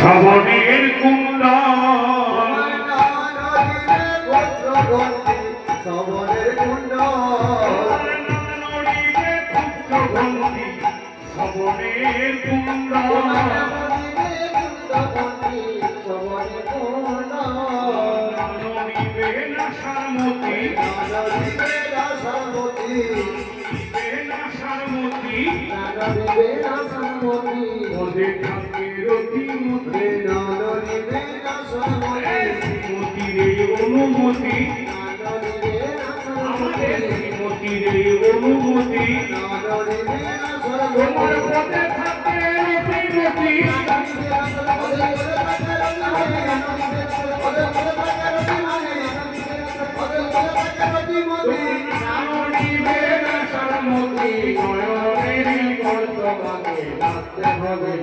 শ্রাবণের কুণ্ডা শ্রবণের কুণ্ড শ্রাবণের কুণ্ডা সারমতি মধ্যে থাকে রতিমতি শ্রীমতিরে অনুমতি আমাদের শ্রীমতিরে অনুমতি তোমার পথে থাকে রতিমতি সারমতি নয়নের কর্তব্যে রাখতে হবে